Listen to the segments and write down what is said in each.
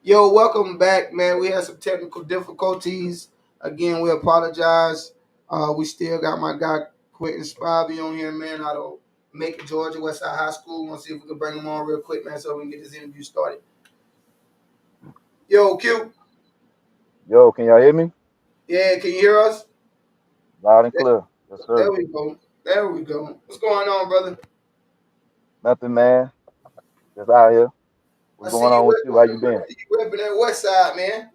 Yo, welcome back, man. We had some technical difficulties. Again, we apologize. We still got my guy Quinton Spivey on here, man, out of Macon, Georgia, WestSide High School. Want to see if we can bring him on real quick, man, so we can get this interview started. Yo, Q. Yo, can y'all hear me? Yeah, can you hear us? Loud and There, clear. Yes, there sir. we go. There we go. What's going on, brother? Nothing, man. Just out here. I What's see going you on with you? How you I been? see you repping that West Side, man.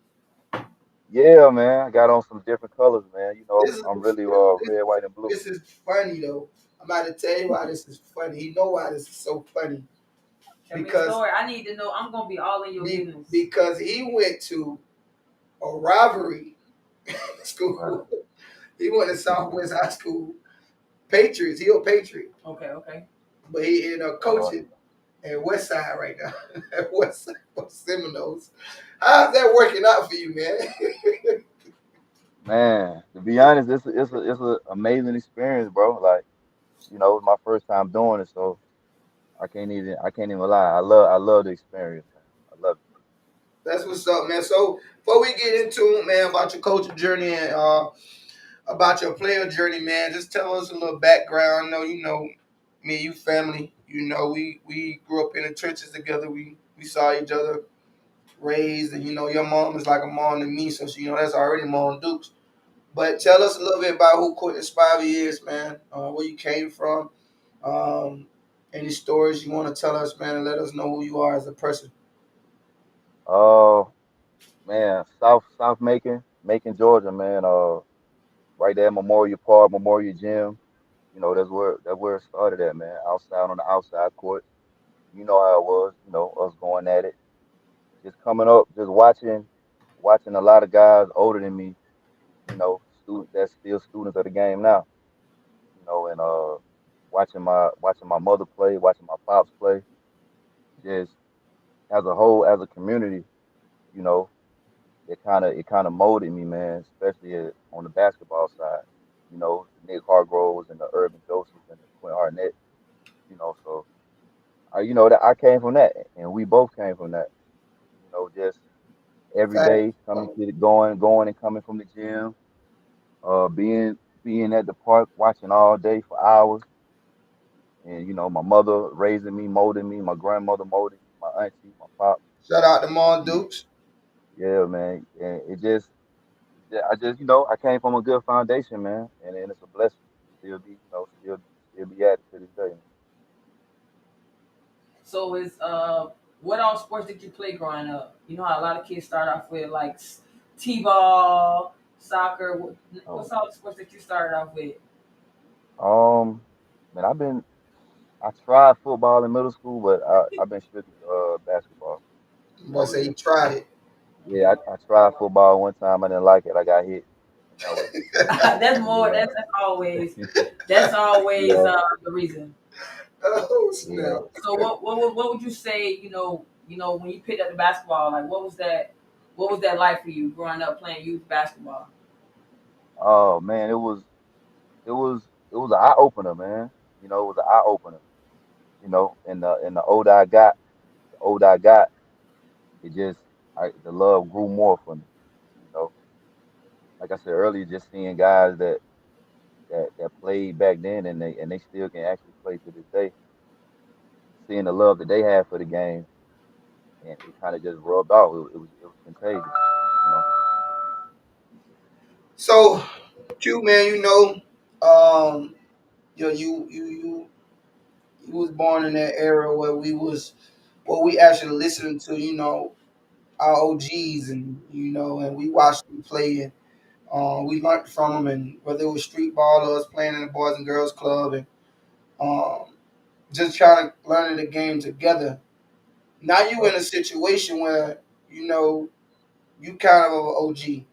Yeah, man. I got on some different colors, man. This is I'm really this, red, white, and blue. this is funny though. I'm about to tell you why this is funny. You know why this is so funny? Tell me a Because story. I need to know. I'm gonna be all in your business. because he went to a rivalry Right. school. He went to Southwest High School. Patriots. He a Patriot, Okay. but he ended up Uh, coaching at West Side right now. At West Side Seminoles. How's that working out for you, man? Man, to be honest, it's a amazing experience, bro. Like, it's my first time doing it, so I can't even lie. I love the experience, man. I love That's what's up, man. So before we get into it, man, about your coaching journey and about your player journey, man, just tell us a little background. I know me and you family. We grew up in the trenches together. We saw each other raised, and your mom is like a mom to me, so she, that's already Mom Dukes. But tell us a little bit about who Quinton Spivey is, man. Where you came from. Um, any stories you want to tell us, man, and let us know who you are as a person. it. Man, South Macon, Georgia, man. Right there, at Memorial Park, Memorial Gym. That's where it started at, man. Outside on the outside court. You know how it was, us going at it. Just coming up, just watching a lot of guys older than me, students that's still students of the game now, and watching my mother play, watching my pops play, just as a whole, as a community, you know, it kinda molded me, man, especially on the basketball side. The Nick Hargroves and the Urban Josephs and the Quinn Harnett, so that I came from that, and we both came from that. Just every Fact. day coming to the going and coming from the gym, being at the park, watching all day for hours, and my mother raising me, molding me, my grandmother molding me, my auntie, my pop. Shout out to Mom you- Dukes. Yeah, man, and yeah, I came from a good foundation, man, and it's a blessing. Still be at it to this day. So is what all sports did you play growing up? You know how a lot of kids start off with like t-ball, soccer. What's Oh, all the sports that you started off with? man, I tried football in middle school, but I've been strictly basketball Boy all say he year. tried it. Yeah, I tried football one time. I didn't like it. I got hit. That was that's more. yeah, That's always. That's always yeah, the reason. Oh yeah. snap! So what would you say? When you picked up the basketball, like what was that? What was that like for you growing up playing youth basketball? Oh man, it was an eye opener, man. It was an eye opener. And the older I got, it just the love grew more for me. You know, like I said earlier, just seeing guys that played back then and they still can actually play to this day. Seeing the love that they have for the game, and it kind of just rubbed off. It was contagious. You know. So, Q man, um, you was born in that era where we actually listened to our OGs and we watched them play and we learned from them and whether it was street ball or us playing in the Boys and Girls Club and um, just trying to learn the game together. Now you in Right. a situation where you know you kind of an OG.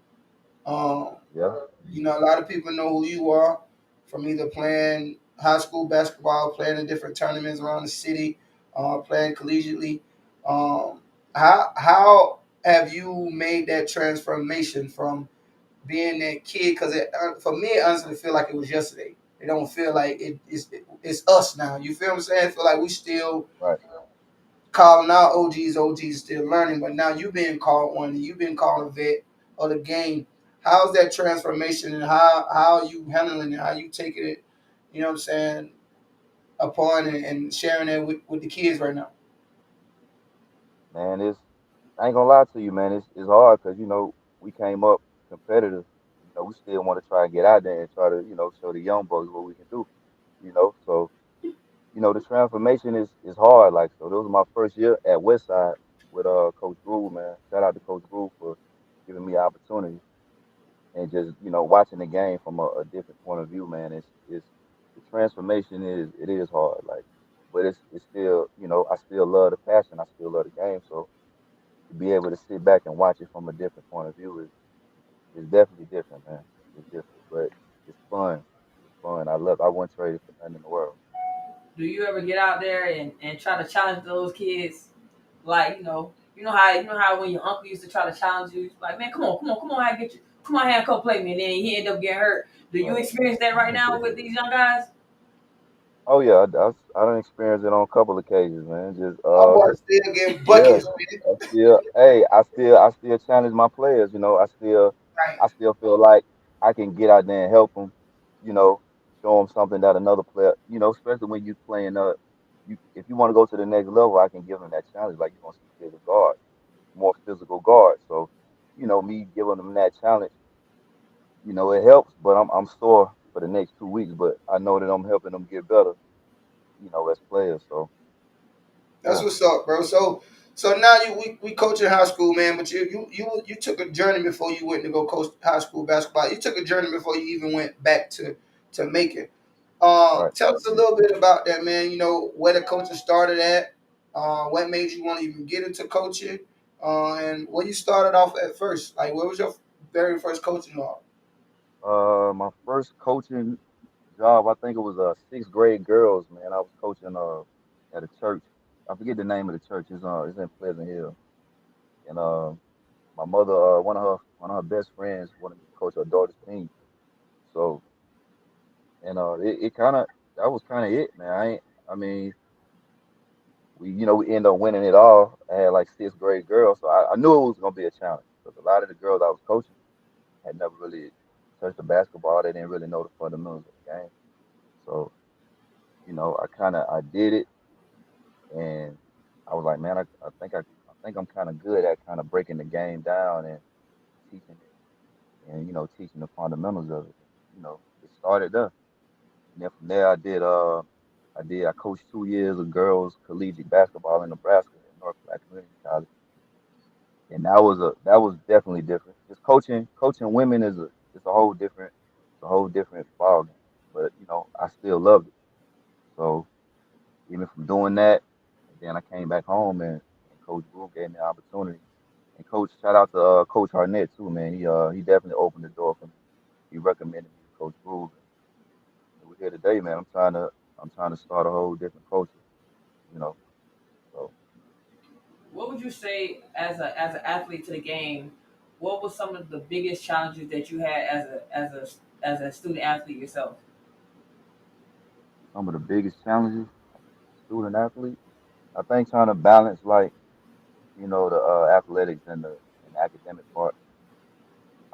Um, Yeah. a lot of people know who you are from either playing high school basketball, playing in different tournaments around the city, playing collegiately. Um, how have you made that transformation from being that kid? Because for me, it honestly feel like it was yesterday. It don't feel like it's us now. You feel what I'm saying? I feel like we still Right. calling out OGs still learning, but now you being called one, and you been called a vet of the game. How's that transformation, and how you handling it, how you taking it, you know what I'm saying, upon and sharing it with the kids right now? Man, I ain't gonna lie to you, man. It's hard because we came up competitive. We still want to try and get out there and try to show the young boys what we can do. So the transformation is hard. Like, so, this was my first year at WestSide with Coach Groove, man. Shout out to Coach Groove for giving me the opportunity and just watching the game from a different point of view, man. It's The transformation is hard, like, but it's still, I still love the passion. I still love the game. So to be able to sit back and watch it from a different point of view is definitely different, man. It's different, but it's fun. It's fun. I wouldn't trade it for nothing in the world. Do you ever get out there and try to challenge those kids? Like, you know how when your uncle used to try to challenge you, like, man, come on, I get you, come on, hand, come play me, and then he end up getting hurt. Do you Right. experience that right now with these young guys? Oh yeah, I done experienced it on a couple occasions, man. Just My boy still getting yeah, buckets, man. I still challenge my players. Right. I still feel like I can get out there and help them. You know, show them something that another player. Especially when you playing if you want to go to the next level, I can give them that challenge. Like, you're gonna see bigger guards, more physical guards. So, me giving them that challenge, it helps. But I'm sore for the next 2 weeks. But I know that I'm helping them get better. As players. So That's yeah, what's up, bro. So now we coach in high school, man. But you took a journey before you went to go coach high school basketball. You took a journey before you even went back to Macon. right. Tell us a little bit about that, man. You know where the coaching started at. What made you want to even get into coaching? And where you started off at first. Like, what was your very first coaching job? My first coaching job, I think it was sixth grade girls, man. I was coaching at a church. I forget the name of the church. It's in Pleasant Hill. And my mother, one of her best friends wanted me to coach her daughter's team. So, and it kind of that was kind of it, man. I mean, we ended up winning it all. I had like sixth grade girls, so I knew it was gonna be a challenge because a lot of the girls I was coaching had never really touched the basketball. They didn't really know the fundamentals of the game. So, I did it, and I was like, man, I think I'm kind of good at kind of breaking the game down and teaching it, and teaching the fundamentals of it. It started there, and then from there I coached 2 years of girls collegiate basketball in Nebraska at North Platte Community College, and that was definitely different. Just coaching women is a whole different ball game, but I still loved it. So even from doing that, and then I came back home, and Coach Brew gave me the opportunity. And shout out to Coach Harnett too, man. He definitely opened the door for me. He recommended me to Coach Brew, and we're here today, man. I'm trying to start a whole different culture, you know. So What would you say as an athlete to the game? What were some of the biggest challenges that you had as a student athlete yourself? some of the biggest challenges as a student athlete, I think trying to balance, like, the athletics and the academic part.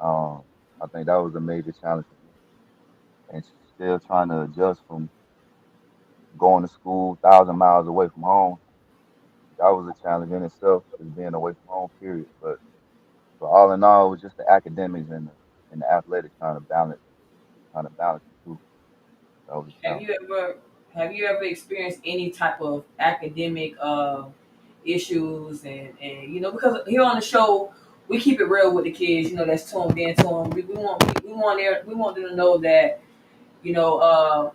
Um, I think that was a major challenge for me, and still trying to adjust from going to school 1,000 miles away from home. That was a challenge in itself, just being away from home. Period. But all in all, it was just the academics and the athletics trying to balance the two. That was a Have challenge. you ever have you ever experienced any type of academic issues and because here on the show we keep it real with the kids, that's tuned in to them. We want them to know that you know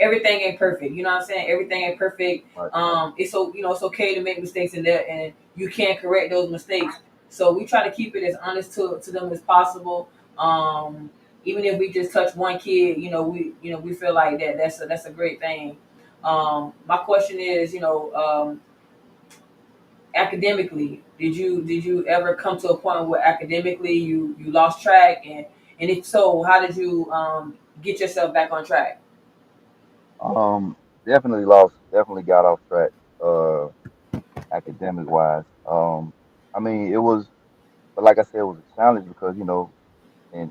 everything ain't perfect. You know what I'm saying? Everything ain't perfect. Right, right, It's okay to make mistakes in there, and you can correct those mistakes. So we try to keep it as honest to them as possible. Even if we just touch one kid, we feel like that's a great thing. My question is, academically, did you ever come to a point where academically you lost track, and if so, how did you get yourself back on track? definitely lost. Definitely got off track. Uh, academic wise. I mean, it was, but like I said, it was a challenge because and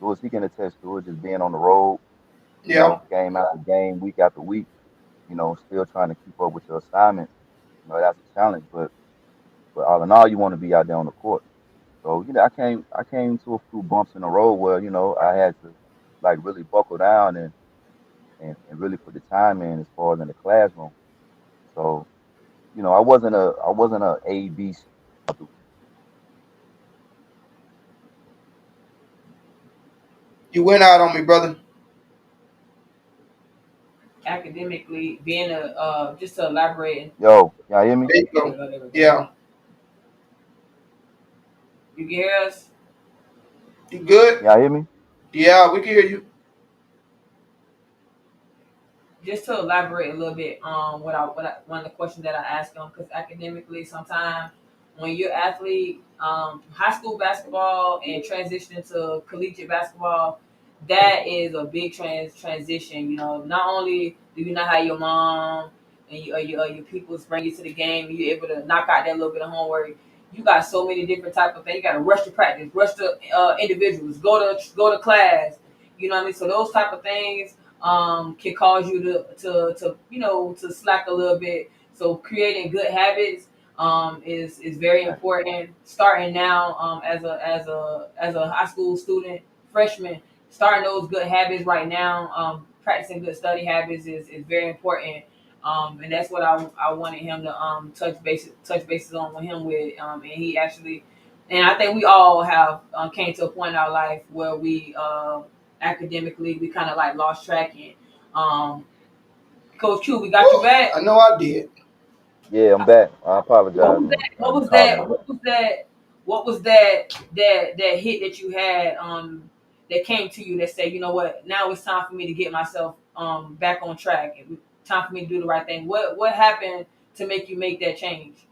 Louis, he can attest to it, just being on the road, Yeah. game after game, week after week, still trying to keep up with your assignments. That's a challenge, but all in all, you want to be out there on the court. So, I came to a few bumps in the road where, I had to like really buckle down and really put the time in as far as in the classroom. So, I wasn't a A B C. You went out on me, brother. Academically, being a just to elaborate. Yo, y'all hear me? There you There we go. go. There we go. Yeah. You can hear us. You good? Y'all hear me? Yeah, we can hear you. Just to elaborate a little bit on one of the questions that I asked them, because academically, sometimes when you're athlete, high school basketball and transitioning to collegiate basketball, that is a big transition. Not only do you not have your mom and your peoples bring you to the game, and you're able to knock out that little bit of homework. You got so many different type of things. You got to rush to practice, rush to individuals, go to class. You know what I mean? So those type of things can cause you to slack a little bit. So creating good habits is very Right, important. Starting now as a high school student, freshman, starting those good habits right now, practicing good study habits is very important. And that's what I wanted him to touch bases on with him with. And he actually, and I think we all have came to a point in our life where we academically we kind of like lost track. And Coach Q, we got you Woo, back. I know I did. yeah, I'm back. I What apologize, was man. that? I What just was called that? my What was that? What was that hit that you had that came to you that said, you know what, now it's time for me to get myself back on track. Time for me to do the right thing. What happened to make you make that change?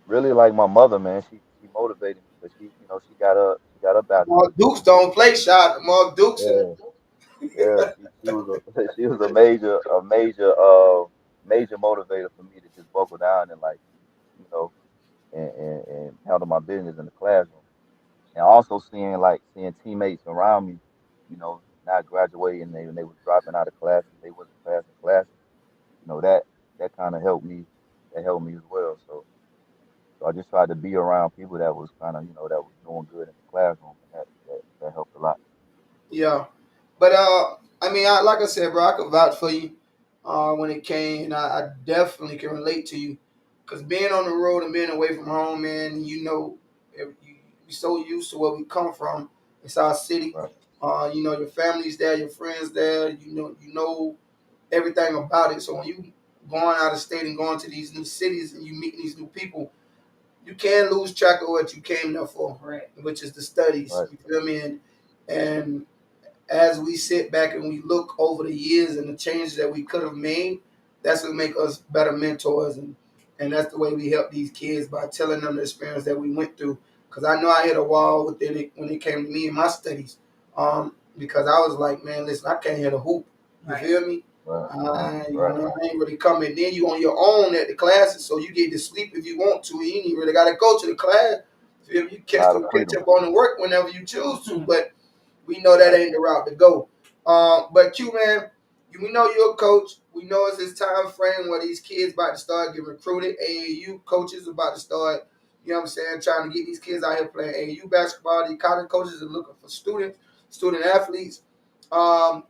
really like my mother, man. She motivated me because she got up out there. Mark Dukes don't play shot. Mark Dukes and Yeah, yeah. She was a she was a major motivator for me to just buckle down and like you know and handle my business in the classroom. And also seeing teammates around me, not graduating, they was dropping out of classes, they wasn't passing classes. That kind of helped me. That helped me as well. So I just tried to be around people that was kind of that was doing good in the classroom, and that helped a lot. yeah. But I mean, like I said, bro, I could vouch for you when it came, and I definitely can relate to you, cause being on the road and being away from home, man, you're so used to where we come from. It's our city. Right, Your family's there, your friends there. You know everything about it. So when you going out of state and going to these new cities and you meet these new people, you can't lose track of what you came there for, Right. which is the studies. right, You feel me? And as we sit back and we look over the years and the changes that we could have made, that's what make us better mentors, and that's the way we help these kids by telling them the experience that we went through. Because I know I hit a wall within it when it came to me and my studies, because I was like, man, listen, I can't hit a hoop. You Right. feel me? right, right, I ain't really coming. Then you on your own at the classes, so you get to sleep if you want to. You ain't really got to go to the class. Feel me? You a lot of catch freedom. up on the work whenever you choose to, Mhm. but we know that Right, ain't the route to go. But Q man, we know you're a coach. We know it's this time frame where these kids about to start getting recruited. AAU coaches about to start, you know what I'm saying, trying to get these kids out here playing AAU basketball. These college coaches are looking for student athletes. Um,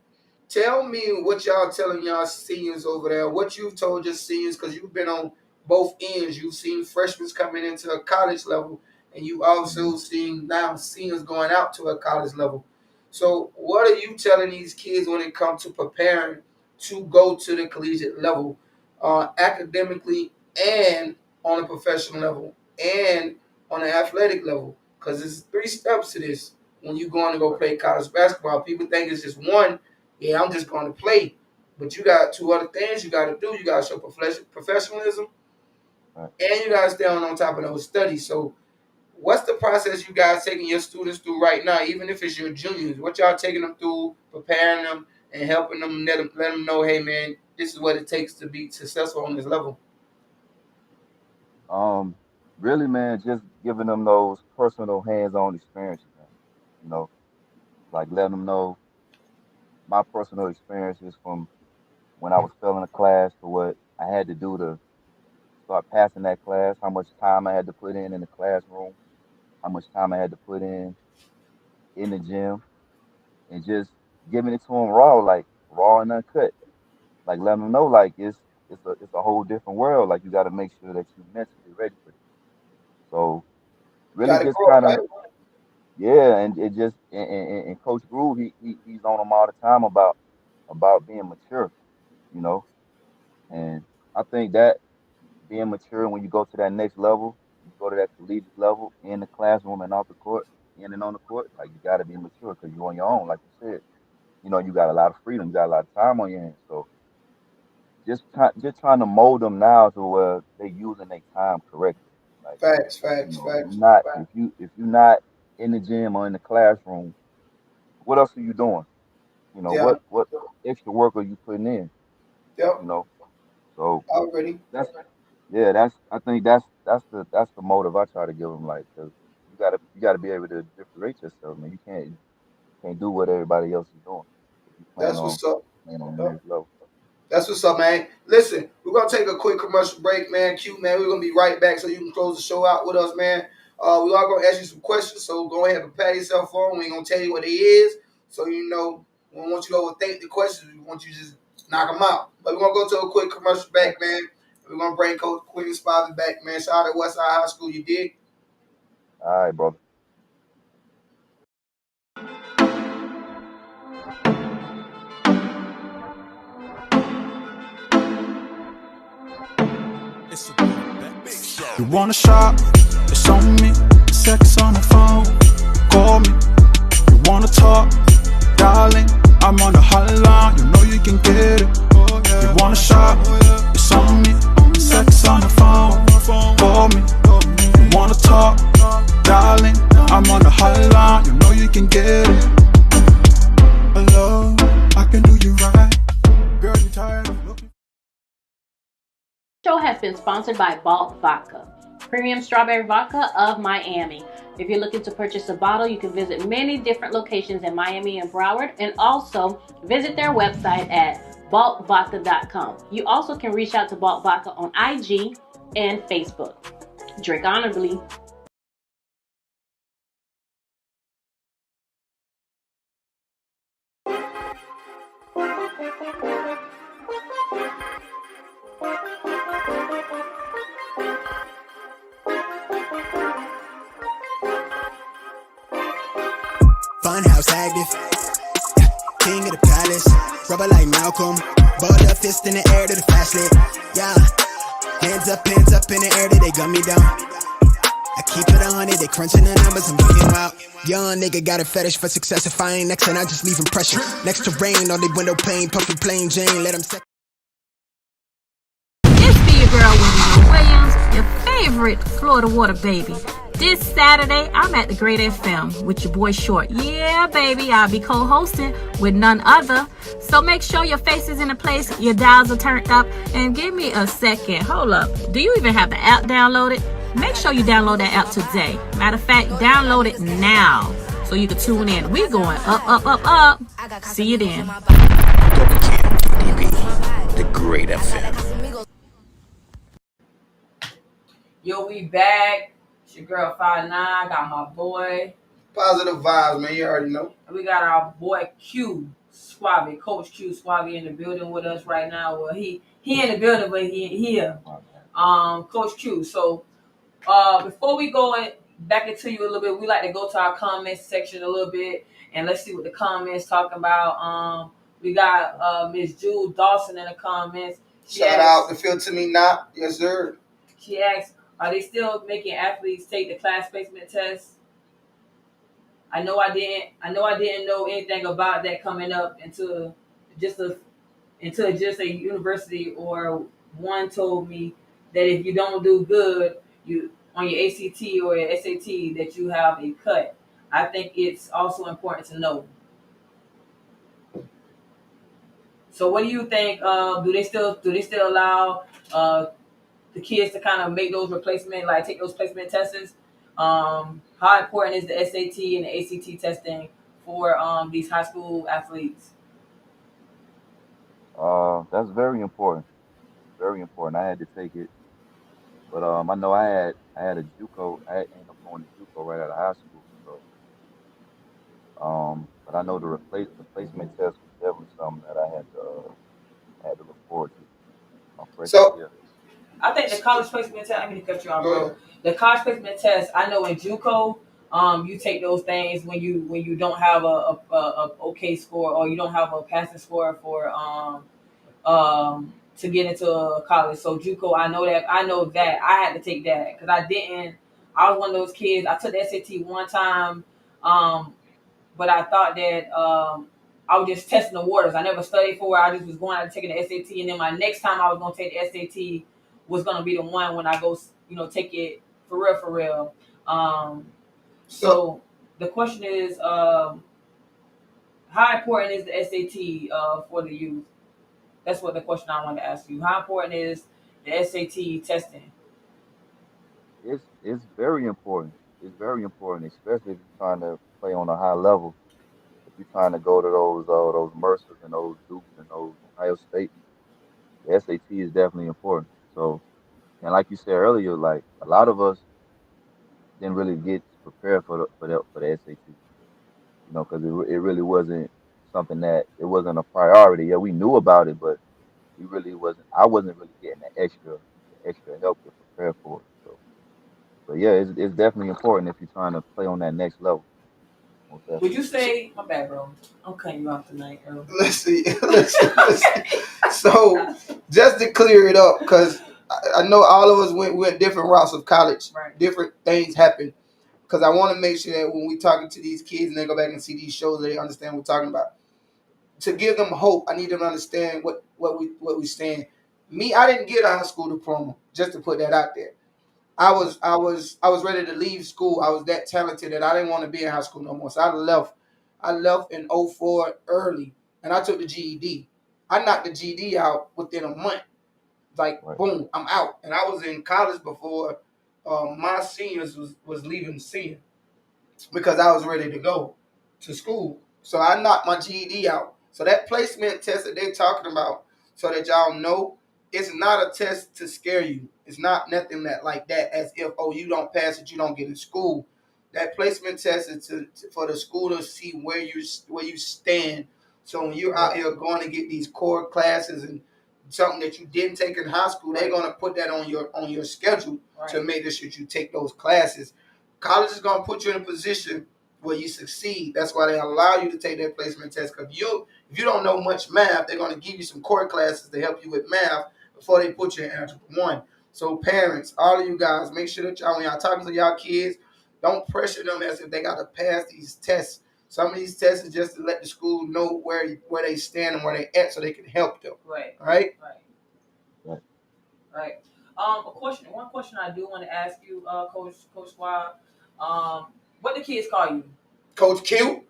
Tell me what y'all telling y'all seniors over there. What you've told your seniors, because you've been on both ends. You've seen freshmen coming into a college level, and you hmm also seen now seniors going out to a college level. So, what are you telling these kids when it comes to preparing to go to the collegiate level, academically and on a professional level and on an athletic level? Because there's 3 steps to this when you're going to go right, play college basketball. People think it's just one. Yeah, I'm just going to play. But you got 2 other things you got to do. You got to show professionalism, right. and you got to stay on top of those studies. So, what's the process you guys taking your students through right now, even if it's your juniors? What y'all taking them through, preparing them, and helping them let them know, hey man, this is what it takes to be successful on this level. Um, Really, man, just giving them those personal hands-on experiences, man. You know, like letting them know my personal experiences from when I was failing a class to what I had to do to start passing that class, how much time I had to put in the classroom, how much time I had to put in the gym, and just giving it to them raw, like raw and uncut, like letting them know like it's a whole different world. Like you got to make sure that you're mentally ready for this. So really, Got to just grow up, kind of right? yeah, and it just and Coach Groove, he's on them all the time about being mature, you know, and I think that being mature when you go to that next level, you go to that collegiate level in the classroom and off the court, in and on the court, like you got to be mature because you're on your own, like you said. You know, you got a lot of freedom, you got a lot of time on your hands. So just trying to mold them now to where they're using their time correctly. Like, Facts, you facts, know, facts. if you're not in the gym or in the classroom, what else are you doing? You know, Yeah, what extra work are you putting in? yep, You know, so already. that's yeah, I think that's the motive I try to give them, like, 'cause you gotta be able to differentiate yourself, man. You can't do what everybody else is doing if you plan That's on what's up. playing on the Yep. next level. That's what's up, man. Listen, we're gonna take a quick commercial break, man. Q, man, we're gonna be right back so you can close the show out with us, man. We are gonna ask you some questions, so go ahead and prepare yourself on. We ain't gonna tell you what it is, so you know we don't want you to overthink the questions. We want you to just knock them out. But we're gonna go to a quick commercial break, man. We're gonna bring Coach Quinton Spivey back, man. Shout out to WestSide High School, you dig? All right, brother. You wanna shop? It's on me. Sex on the phone. Call me. You wanna talk? Darling, I'm on the hotline. You know you can get it. You wanna shop? It's on me. Sex on the phone. Call me. You wanna talk? Darling, I'm on the hotline. You know you can get it. Hello, I can do you right. Girl, you tired of looking. Show has been sponsored by Balt Vodka, premium strawberry vodka of Miami. If you're looking to purchase a bottle, you can visit many different locations in Miami and Broward, and also visit their website at baltvodka.com. You also can reach out to Balt Vodka on IG and Facebook. Drink honorably. Funhouse active, king of the palace, rubber like Malcolm, ball up fist in the air to the fast lit, yeah, hands up in the air that they gun me down, I keep it 100, they crunching the numbers, I'm getting wild, young nigga got a fetish for success, if I ain't next and I just leave impression, next to Rayn on the window pane, puffin' plain Jane, let them set. It's be your girl Wendy Williams, your favorite Florida water baby. This Saturday, I'm at the Great FM with your boy Short. Yeah, baby, I'll be co-hosting with none other. So make sure your face is in a place, your dials are turned up, and give me a second. Hold up. Do you even have the app downloaded? Make sure you download that app today. Matter of fact, download it now so you can tune in. We're going up, up, up, up. See you then. WKDB, the Great FM. Yo, we back. It's your girl 5'9". Got my boy. Positive vibes, man. You already know. And we got our boy Q Spivey, Coach Q Spivey in the building with us right now. Well, he in the building, but he ain't here. Coach Q. So before we go back into you a little bit, we like to go to our comments section a little bit and let's see what the comments talking about. We got Miss Jewel Dawson in the comments. Shout out to Feel To Me Not. Yes, sir. She asked, are they still making athletes take the class placement test? I know I didn't know anything about that coming up until just a university, or one told me that if you don't do good, you on your ACT or your SAT, that you have a cut. I think it's also important to know. So what do you think? Do they still allow the kids to kind of make those replacement, like take those placement tests? How important is the SAT and the ACT testing for these high school athletes? That's very important. Very important. I had to take it, but I know I had a JUCO. I ended up going to JUCO right out of high school. So but I know the replacement test was definitely something that I had to look forward to my freshman So year. I think the college placement test. I mean to cut you off, go bro. ahead. The college placement test. I know in JUCO, you take those things when you don't have a okay score or you don't have a passing score for to get into college. So JUCO, I know that I had to take that because I didn't. I was one of those kids. I took the SAT one time, um, but I thought that I was just testing the waters. I never studied for it. I just was going out and taking the SAT, and then my next time I was going to take the SAT was going to be the one when I go, take it for real, for real. Um, So so the question is, how important is the SAT for the youth? That's what the question I want to ask you. How important is the SAT testing? It's very important. It's very important, especially if you're trying to play on a high level. If you're trying to go to those Mercers and those Dukes and those Ohio State, the SAT is definitely important. So, and like you said earlier, like a lot of us didn't really get prepared for the SAT, because it really wasn't something that it wasn't a priority. Yeah, we knew about it, but we really wasn't. I wasn't really getting the extra help to prepare for it. So yeah, it's definitely important if you're trying to play on that next level. Most Would you definitely. say my bad, bro? I'm cutting you off tonight, bro. let's see, listen. So just to clear it up, because I know all of us went different routes of college. Right. Different things happen. Because I want to make sure that when we talking to these kids and they go back and see these shows, they understand what we're talking about. To give them hope, I need them to understand what we stand. Me, I didn't get a high school diploma. Just to put that out there. I was ready to leave school. I was that talented that I didn't want to be in high school no more. So I left. I left in '04 early, and I took the GED. I knocked the GED out within a month. Like Right. boom, I'm out. And I was in college before my seniors was leaving senior because I was ready to go to school. So I knocked my GED out. So that placement test that they're talking about, so that y'all know, it's not a test to scare you. It's not nothing that like that, as if, oh, you don't pass it, you don't get in school. That placement test is for the school to see where you stand. So when you're out Right. here going to get these core classes and something that you didn't take in high school, they're gonna put that on your schedule to Right. make sure you take those classes. College is gonna put you in a position where you succeed. That's why they allow you to take that placement test. Because if you don't know much math, they're gonna give you some core classes to help you with math before they put you in algebra one. So parents, all of you guys, make sure that y'all when y'all talking to y'all kids, don't pressure them as if they gotta pass these tests. Some of these tests is just to let the school know where they stand and where they at, so they can help them. Right. All right. Right. Right. Right. One question I do want to ask you, Coach Squad. What the kids call you? Coach Q.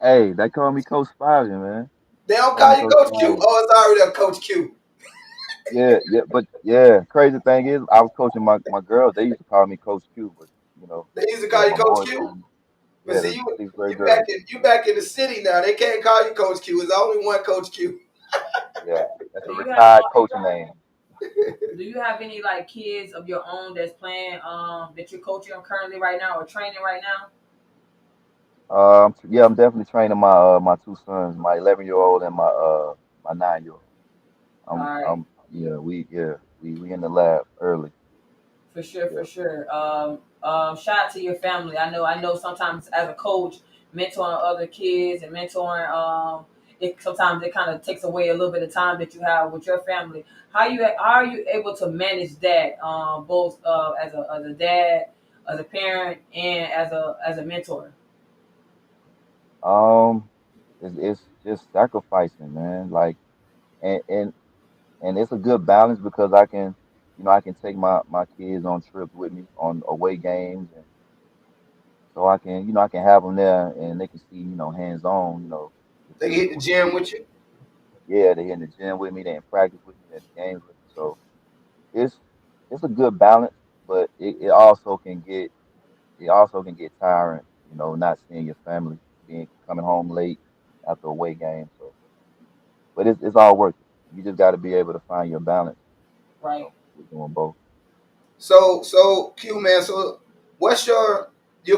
Hey, they call me Coach Spivey, man. They don't Call me call you Coach Coach Q. Spivey. Oh, it's already a Coach Q. Yeah, yeah, but yeah, crazy thing is, I was coaching my girls. They used to call me Coach Q, but They used to yeah, call you my Coach boys Q. call me, But yeah, see, the you sixth grade you back girls. in you back in the city now. They can't call you Coach Q. It's only one Coach Q. Yeah, that's a Do you have retired coaching name. Do you have any like kids of your own that's playing that you're coaching currently right now or training right now? Yeah, I'm definitely training my two sons, my 11-year-old and my 9-year-old. All I'm right. I'm yeah, we in the lab early. For sure, for Yeah, sure. Shout out to your family. I know. Sometimes as a coach, mentoring other kids and mentoring, it sometimes it kind of takes away a little bit of time that you have with your family. How are you able to manage that, both as a dad, as a parent, and as a mentor? um, it's just sacrificing, man. Like, and and and it's a good balance because I can take my kids on trips with me on away games, and so I can have them there and they can see hands on, the They hit the physical gym skills. with you. yeah, they in the gym with me, they in practice with me, they at the games with me. So it's it's a good balance, but it also can get tiring, not seeing your family, being coming home late after a away game. So, but it's all worth it. You just got to be able to find your balance, Right. with doing both. So Q man, so what's your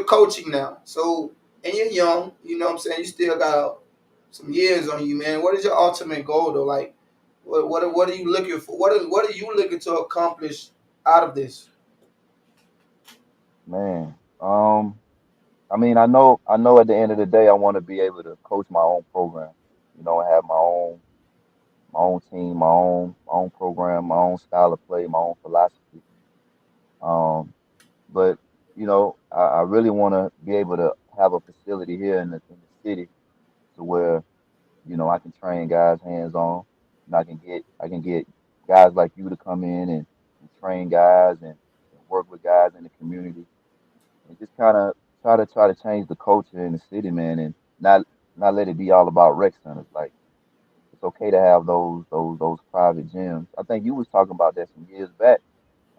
coaching now? So and you're young, you know what I'm saying? You still got some years on you, man. What is your ultimate goal though? Like what are you looking for? What are you looking to accomplish out of this? Man, I mean, I know at the end of the day, I want to be able to coach my own program, and have my own team, my own program, my own style of play, my own philosophy. Um, but I really want to be able to have a facility here in the city to where I can train guys hands on, and I can get guys like you to come in and train guys and work with guys in the community and just kind of try to change the culture in the city, man, and not let it be all about rec centers. Like it's okay to have those private gyms. I think you was talking about that some years back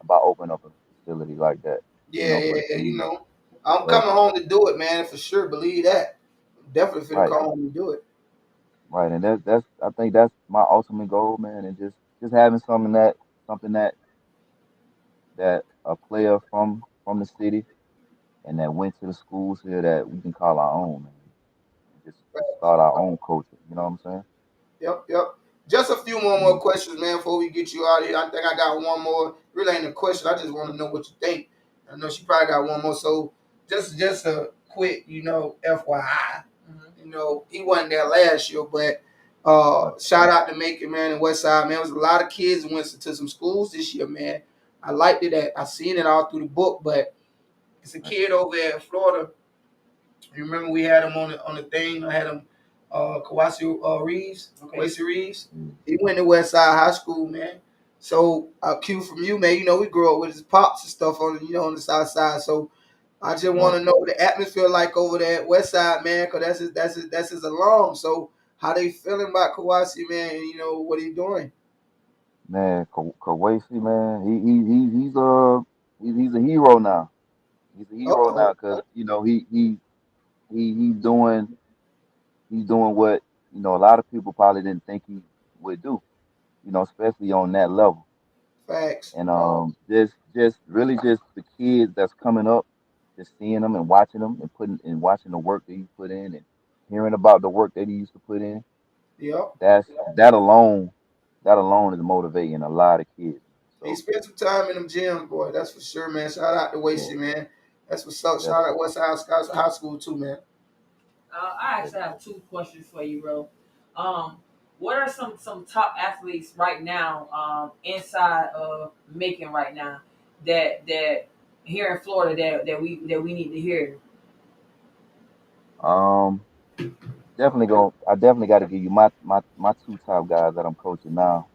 about opening up a facility like that, Yeah, for yeah, the yeah, community. I'm That's coming home to do it, man, for sure. Believe that. Definitely finna right, come home and do it. right, and that's I think that's my ultimate goal, man, and just having something that a player from the city and that went to the schools here that we can call our own, man, and just start our own culture. You know what I'm saying? Yep, yep. Just a few more Mm. questions, man, before we get you out of here. I think I got one more. Really ain't a question. I just want to know what you think. I know she probably got one more. So just a quick, FYI. He wasn't there last year, but Right, shout out to Macon, man, and Westside, man. There was a lot of kids who went to some schools this year, man. I liked it. I seen it all through the book, but it's a right. kid over there in Florida. You remember we had him on the thing. I had him, Kawasi Reeves, Okay. Kawasi Reeves. Mm. He went to Westside High School, man. So a cue from you, man. We grew up with his pops and stuff on the South Side. So I just Right. want to know what the atmosphere like over there at Westside, man, because that's his alum. So how they feeling about Kawasi, man? And what he doing? Man, Kawasi, man, he's a hero now. He's a Uh hero now oh, because he he's doing what a lot of people probably didn't think he would do. Especially on that level. facts. And just really just the kids that's coming up, just seeing them and watching them and putting and watching the work that he put in and hearing about the work that he used to put in. Yep. That's that alone, that alone is motivating a lot of kids. He So spent some time in them gyms, boy. That's for sure, man. Shout out to yeah, Wasey, man. That's what's up. Shout definitely, out Westside Scouts High School too, man. I actually have two questions for you, bro. Um, what are some top athletes right now, inside of Macon right now that here in Florida that we need to hear? um, I definitely got to give you my two top guys that I'm coaching now.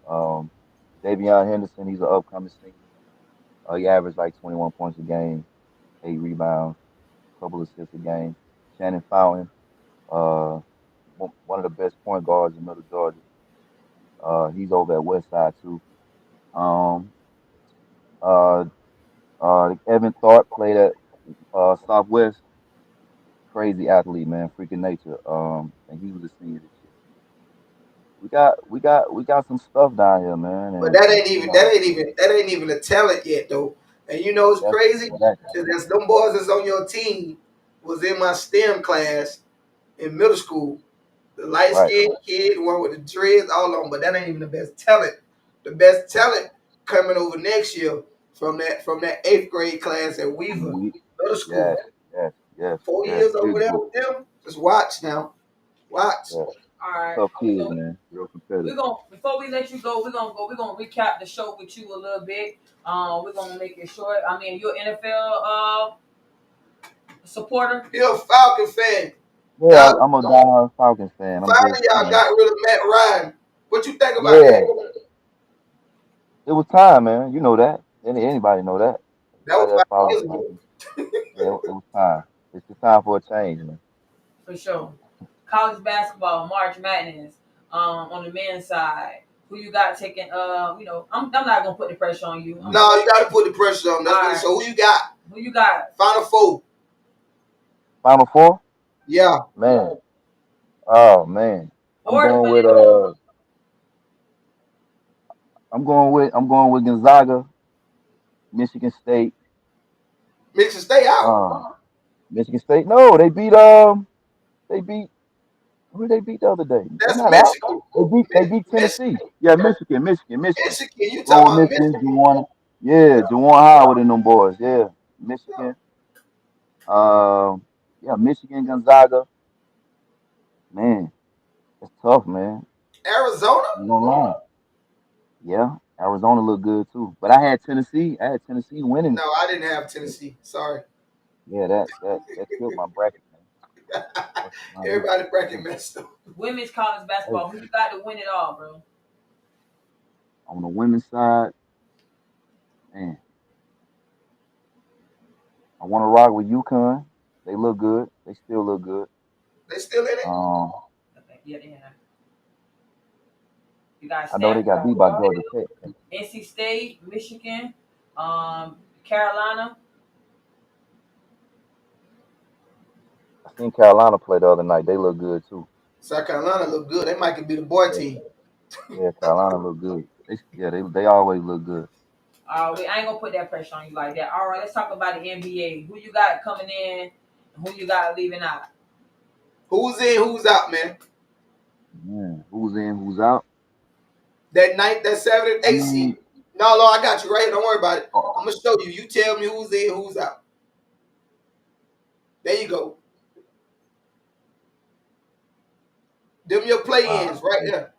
Davion Henderson, he's an upcoming senior. He averaged like 21 points a game, 8 rebounds, couple assists a game. Shannon Fountain, uh, one of the best point guards in Middle Georgia. He's over at Westside too. Um, uh, Evan Thorpe played at Southwest. Crazy athlete, man, freaking nature. And he was a senior this year. We got some stuff down here, man, But and that ain't you even that know ain't even that ain't even a talent yet, though. And it's that's crazy where that because there's them boys that's on your team was in my STEM class in middle school. The light right. skinned kid, the one with the dreads, all on. But that ain't even the best talent. The best talent coming over next year from that eighth grade class at Weaver We Middle School. yes, yes, yes, 4 yes. years over Big there boy. with them. Just watch now. Watch. Yeah, All right. tough kids, So man. Real competitive. we're gonna before we let you go, we're gonna recap the show with you a little bit. We're gonna make it short. I mean, you're an NFL supporter. He a Falcon fan. Yeah, Y'all I'm a diehard Falcons fan. I'm just, finally y'all got rid of Matt Ryan. What you think about yeah, that? it was time, man. You know that. Anybody know that. That Anybody was that 5 follows years ago. Falcons, yeah, it was time. It's just time for a change, man. For sure. College basketball, March Madness. On the men's side, who you got taking? I'm not gonna put the pressure on you. No, you got to put the pressure on. That's what. So who you got? Who you got? Final four. Final four? Yeah. Man. Oh man. I'm going with Gonzaga, Michigan State. Michigan State out. Michigan State. No, they beat who did they beat the other day? They're That's not Michigan. out. They beat Tennessee. Yeah, Michigan. Michigan. You Going talking about Michigan, Michigan? Juwan Howard and them boys. Yeah, Michigan. Yeah, Michigan, Gonzaga. Man, it's tough, man. Arizona? You don't lie. Yeah, Arizona looked good too. But I had Tennessee. Winning. No, I didn't have Tennessee. Sorry. Yeah, that killed my bracket, man. Everybody bracket messed up. Women's college basketball. Who you got to win it all, bro? On the women's side, man, I want to rock with UConn. They look good. They still look good. They still in it? Yeah, they have. You got I know they got beat by Georgia Tech. NC State, Michigan, Carolina. I seen Carolina play the other night. They look good too. South Carolina look good. They might be the boy team. Yeah, Carolina look good. They always look good. I ain't gonna put that pressure on you like that. All right, let's talk about the NBA. Who you got coming in? And who you got leaving out? Who's in? Who's out, man? Yeah, who's in? Who's out? That 7th, 8th seed. No, I got you right here. Don't worry about it. I'm gonna show you. You tell me who's in, who's out. There you go. Them your play-ins right there.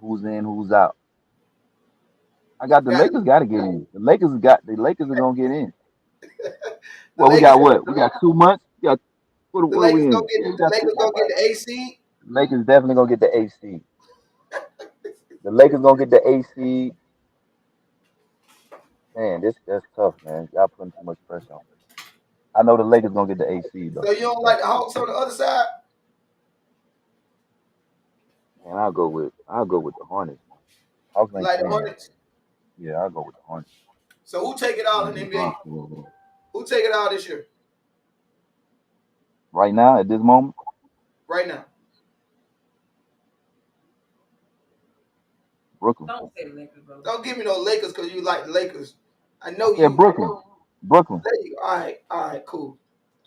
Who's in? Who's out? I got the Lakers. Got to get in. The Lakers are gonna get in. Well, we got what? We got 2 months. We got what are we in? The Lakers gonna get the AC. Lakers definitely gonna get the AC. The Lakers gonna get the AC. Man, that's tough, man. Y'all putting too much pressure on me. I know the Lakers gonna get the AC though. So you don't like the Hawks on the other side? Man, I'll go with the Hornets. Hawks ain't like the Hornets? Yeah, I'll go with the Hornets. So who take it all in the NBA? Who take it all this year? Right now, at this moment? Right now. Brooklyn. Don't say the Lakers, bro. Don't give me no Lakers because you like the Lakers. I know you. Yeah, Brooklyn. All right, cool.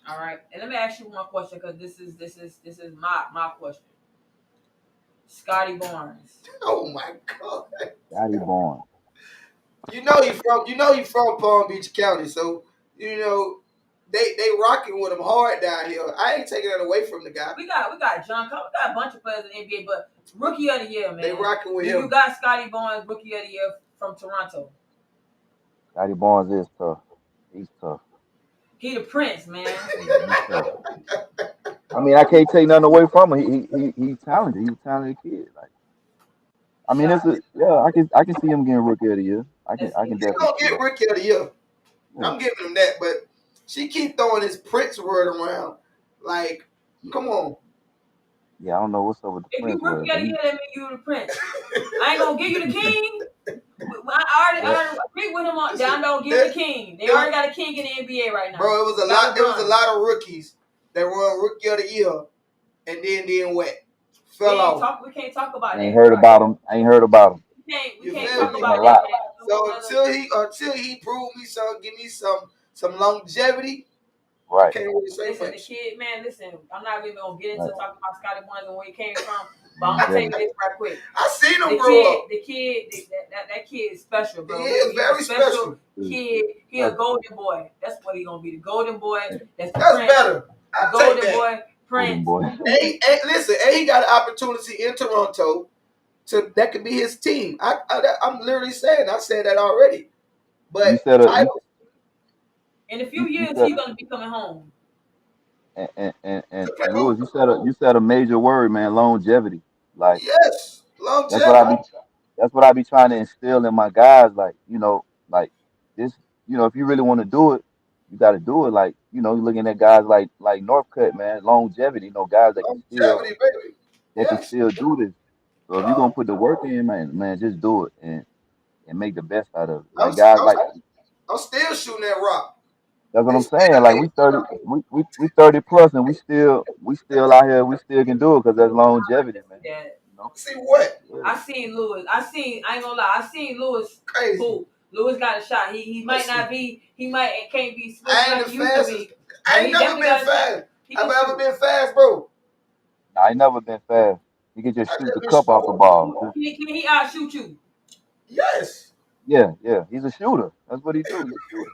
All right, and let me ask you one question because this is my question. Scotty Barnes. Oh my God. Scotty Barnes. You know he from Palm Beach County, so you know they rocking with him hard down here. I ain't taking that away from the guy. We got John Cole. We got a bunch of players in the NBA, but rookie of the year, man. They rocking with him. You got Scotty Barnes, rookie of the year from Toronto. Scotty Barnes is tough. He's tough. He the prince, man. I mean, I can't take nothing away from him. He's talented. He's a talented kid. Like, I mean, I can see him getting rookie of the year. I can definitely. He's gonna get rookie of the year. Yeah. I'm giving him that, but she keep throwing this prince word around. Like, come on. Yeah, I don't know what's up with the if prince. If you rookie of the year, that means you the prince. I ain't gonna give you the king. I already agree with him on. Down don't give the king. They already got a king in the NBA right now. Bro, it was a lot of rookies that won rookie of the year, and then wet. Fell off. We can't talk about that. I ain't heard about him. We can't talk about that. So until he prove me something, give me some longevity. Right. Can't really say listen, much. the kid, man. Listen, I'm not even gonna get into talking about Scotty Barnes and where he came from, but I'm gonna tell you this right quick. I seen him grow up. The kid, that kid is special, bro. He is very special. Kid, he a golden boy. That's what he gonna be. The golden boy. That's better. The golden boy. Prince. Listen, he got an opportunity in Toronto that could be his team. I'm literally saying, I said that already. But in a few years, he's gonna be coming home. And Lewis, you said a major word, man. Longevity. Like, yes, longevity. That's what I be trying to instill in my guys. Like, like this. If you really want to do it, you got to do it. Like, you're looking at guys like Northcutt, man. Longevity. Guys that can still. Longevity, baby. that can Yes. still do this. So if you're gonna put the work in, man, just do it and make the best out of it. I'm, Like guys, I'm, like I'm still shooting that rock. that's what They I'm still saying. Like hit. we 30 plus, and we still out here. We still can do it because there's longevity, man. Yeah. You know. See what? Yeah. I seen Lewis. I ain't gonna lie. I seen Lewis Crazy. who Lewis got a shot. He might Listen, not be. He might can't be swift I ain't like the he used to fastest. be. I But ain't he never definitely been got a shot. fast. He Have can I ever shoot. been fast, bro? Nah, I ain't never been fast. You can just I shoot just the been cup off the slow. ball. Can he outshoot you? Yes. Yeah. He's a shooter. That's what he do. He's a shooter.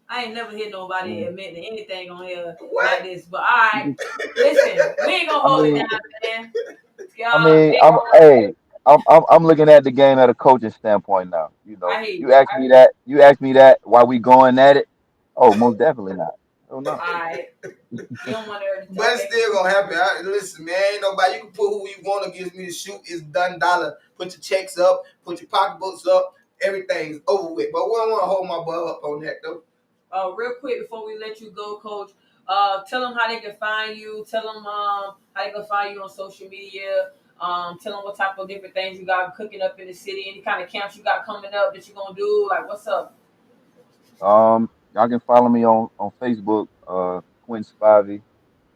I ain't never heard nobody Yeah. admitting anything on here What? like this. But all right, listen, we ain't gonna I hold it mean, down, man. I mean, Big, I'm looking at the game at a coaching standpoint now. You know, I hear you you. ask me that. You ask me that while we going at it. Oh, most definitely not. Oh All no. right, you don't want to. But it's Okay. still gonna happen. Listen, man, ain't nobody. You can put who you want against me to shoot. It's done dollar. Put your checks up. Put your pocketbooks up. Everything's over with. But we don't want to hold my butt up on that though. Real quick before we let you go, Coach. Tell them how they can find you. Tell them how they can find you on social media. Tell them what type of different things you got cooking up in the city. Any kind of camps you got coming up that you're gonna do. Like, what's up? Y'all can follow me on Facebook, Quinton Spivey.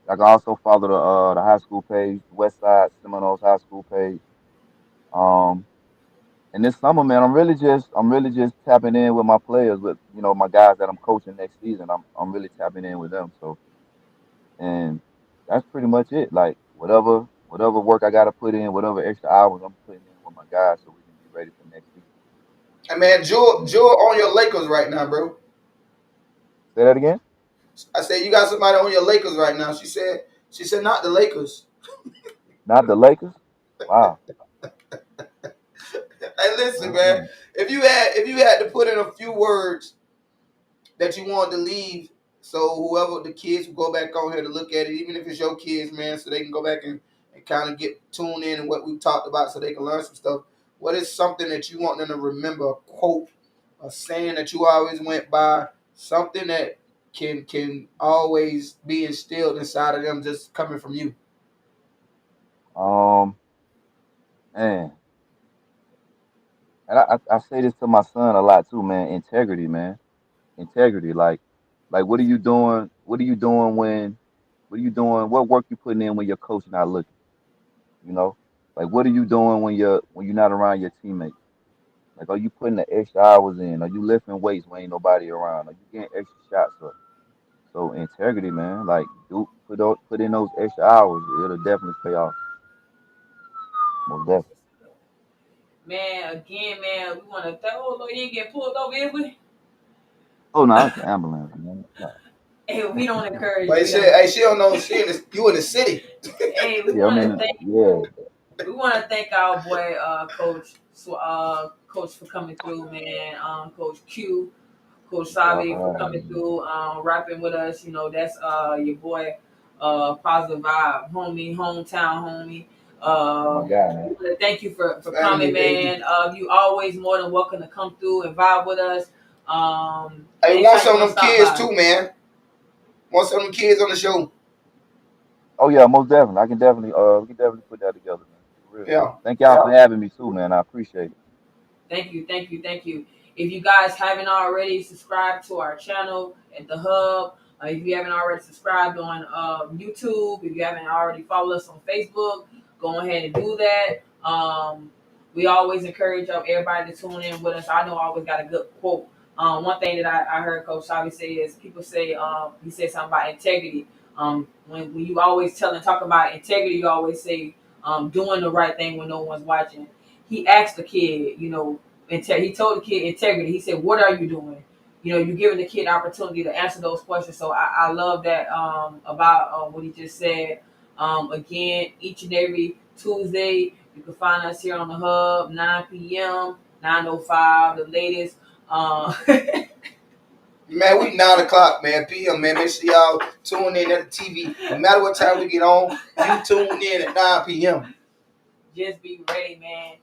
Y'all can also follow the high school page, WestSide Seminoles High School page. Um, and this summer, man, I'm really just tapping in with my players, with my guys that I'm coaching next season. I'm really tapping in with them. So, and that's pretty much it. Like whatever work I got to put in, whatever extra hours I'm putting in with my guys, so we can be ready for next season. And man, Jewel on your Lakers right now, bro. Say that again. I said you got somebody on your Lakers right now. She said not the Lakers. Not the Lakers. Wow. Hey, listen, man. Mm-mm. If you had to put in a few words that you wanted to leave, so whoever the kids will go back on here to look at it, even if it's your kids, man, so they can go back and kind of get tuned in and what we've talked about, so they can learn some stuff. What is something that you want them to remember? A quote, a saying that you always went by, something that can always be instilled inside of them, just coming from you. Um, man, and I say this to my son a lot too, man. Integrity, man. Integrity. Like what are you doing? What are you doing when? What are you doing? What work you putting in when your coach not looking? You know, like what are you doing when you're not around your teammates? Like, are you putting the extra hours in? Are you lifting weights when ain't nobody around? Are you getting extra shots up? So integrity, man. Like, put in those extra hours. It'll definitely pay off. Most definitely. Man, again, man, we want to thank. Oh Lord, you ain't get pulled over, is we? Oh no, it's the ambulance, man. No. Hey, we don't encourage But you, she, young. hey, she don't know you in the city. Hey, we Yeah, I want to mean, thank. yeah, We want to thank our boy, Coach, Coach for coming through, man. Coach Q, Coach y'all Savi for for having coming me. through, rapping with us. You know, that's your boy, Positive Vibe, homie, hometown homie. My guy, man. Thank you for Family, coming, baby. man. You always more than welcome to come through and vibe with us. Hey, want Anytime you some want of to them stop kids by. too, man. Want some of them kids on the show. Oh yeah, most definitely. I can definitely we can definitely put that together, man. For real. Yeah. Thank y'all for having me too, man. I appreciate it. Thank you, thank you, thank you. If you guys haven't already subscribed to our channel at the Hub, if you haven't already subscribed on YouTube, if you haven't already followed us on Facebook, go ahead and do that. We always encourage everybody to tune in with us. I know I always got a good quote. One thing that I heard Coach Savi say is people say he said something about integrity. When you always talk about integrity, you always say doing the right thing when no one's watching. He asked the kid, he told the kid integrity. He said, "What are you doing?" You're giving the kid opportunity to answer those questions. So I love that about what he just said. Again, each and every Tuesday, you can find us here on the Hub, 9 p.m., 9:05, the latest. Man, we 9 o'clock, man, PM, man. Make sure y'all tune in at the TV. No matter what time we get on, you tune in at 9 p.m. Just be ready, man.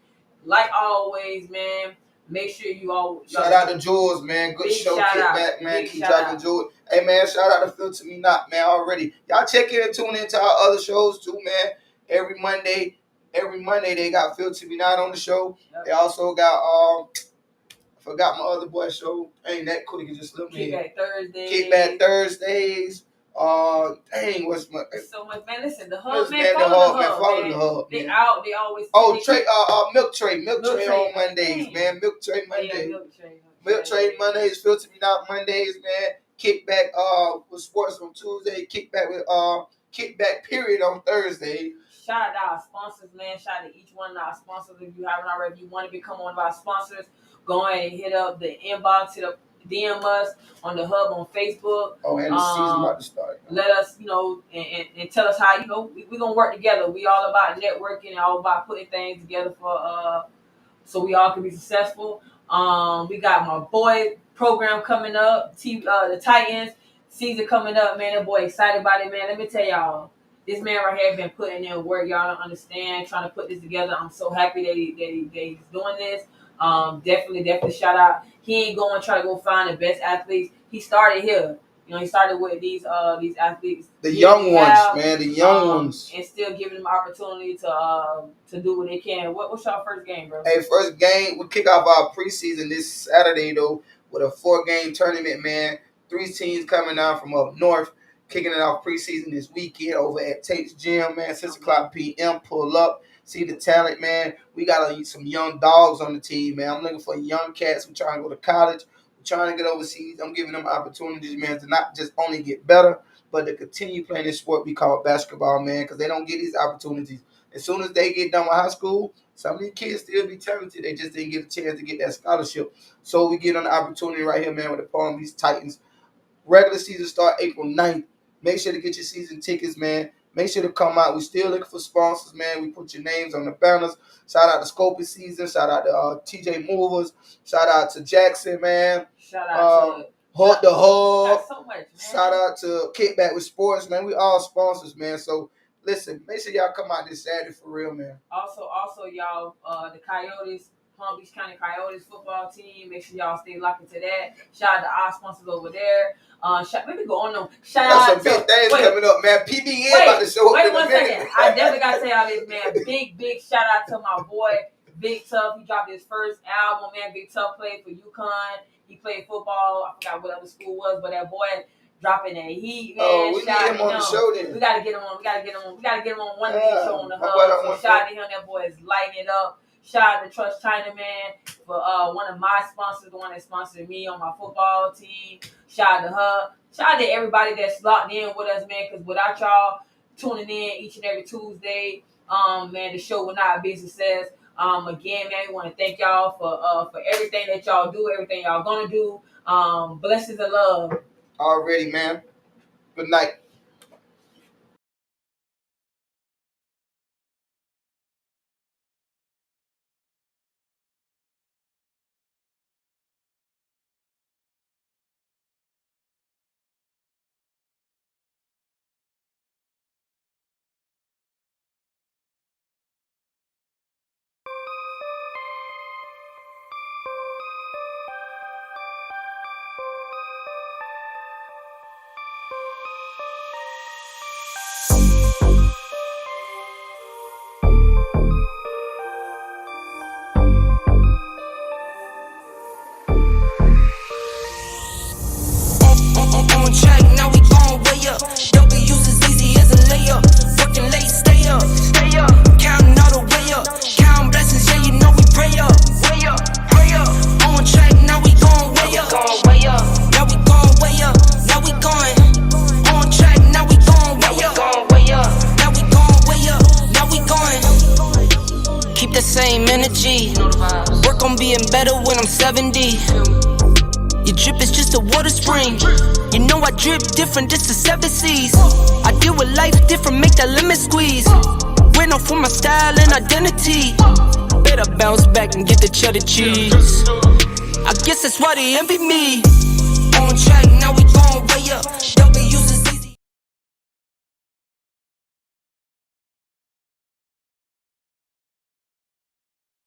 Like always, man. Make sure y'all Shout out to Jules, man. Good big show, shout out, KickBack, man. big Keep shout dropping out. Jules. Hey, man, shout out to Filter Me Not, man, already. Y'all check in and tune into our other shows, too, man. every Monday they got Filter Me Not on the show. Yep. They also got I forgot my other boy show. Ain't that quick? It just slipped me. KickBack Thursdays. KickBack Thursdays. What's my So much, man. Listen, the hub, man, follow the hub. They Man. out. They always. Oh, Trey. Milk Tray on Mondays, man. Milk Tray Mondays. Yeah, Milk Tray Mondays. Filter Me Not Mondays, man. Kickback with sports on Tuesday. Kickback with Kickback period on Thursday. Shout out to our sponsors, man. Shout out to each one of our sponsors. If you haven't already, if you want to become one of our sponsors, go ahead and hit up the inbox, hit up DM us on the hub on Facebook. Oh, and the season about to start. Let us, and tell us how, we're going to work together. We all about networking and all about putting things together for so we all can be successful. We got my boy program coming up, the Titans season coming up, man. That boy excited about it, man. Let me tell y'all, this man right here been putting in work. Y'all don't understand, trying to put this together. I'm so happy that he's doing this. Definitely shout out. He ain't going to try to go find the best athletes. He started here. He started with these athletes. The young ones, man. The young ones. And still giving them opportunity to do what they can. What's y'all first game, bro? Hey, first game, we kick off our preseason this Saturday, though, with a 4-game tournament, man. 3 teams coming out from up north, kicking it off preseason this weekend over at Tate's Gym, man. 6 o'clock p.m. Pull up. See the talent, man. We got some young dogs on the team, man. I'm looking for young cats who trying to go to college, who trying to get overseas. I'm giving them opportunities, man, to not just only get better, but to continue playing this sport we call basketball, man, because they don't get these opportunities. As soon as they get done with high school, some of these kids still be talented. They just didn't get a chance to get that scholarship. So we get an opportunity right here, man, with the Palm Beach Titans. Regular season start April 9th. Make sure to get your season tickets, man. Make sure to come out. We still looking for sponsors, man. We put your names on the banners. Shout out to Scoping Season. Shout out to TJ Movers. Shout out to Jackson, man. Shout out to the Hub. So much, man. Shout out to Kickback with Sports, man. We all sponsors, man. So listen, make sure y'all come out this Saturday for real, man. Also, y'all, the Coyotes, Palm Beach County Coyotes football team. Make sure y'all stay locked into that. Shout out to our sponsors over there. Let me go on them. Shout out some big things coming up, man. PBN about to show up wait in a one minute. second. I definitely got to tell y'all this, man. Big shout out to my boy, Big Tough. He dropped his first album, man. Big Tough played for UConn. He played football. I forgot what other school was, but that boy dropping that heat, man. Oh, we need him on the show then. We gotta get him on. We gotta get him on one of these shows on the hub. So shout out to him. That boy is lighting it up. Shout out to Trust China, man, for one of my sponsors, the one that sponsored me on my football team. Shout out to her. Shout out to everybody that's locked in with us, man, because without y'all tuning in each and every Tuesday, man, the show will not be a success. Again, man, we want to thank y'all for everything that y'all do, everything y'all gonna do. Blessings and love. Already, man. Good night. On track, now we gon' way up. W's as easy as a layup. Working late, stay up. Counting all the way up. Counting blessings, yeah, you know we pray up. Pray up. On track, now we gon' way up. Now we gon' way up. Now we going. On track, now we gon' way up. Now we gon' way up. Now we going. Keep the same energy. Work on being better when I'm 70. Your drip is just a water spring. You know I drip different, this is 7 seas. I deal with life different, make that limit squeeze. Went off for my style and identity. Better bounce back and get the cheddar cheese. I guess that's why they envy me. On track, now we gon' way up.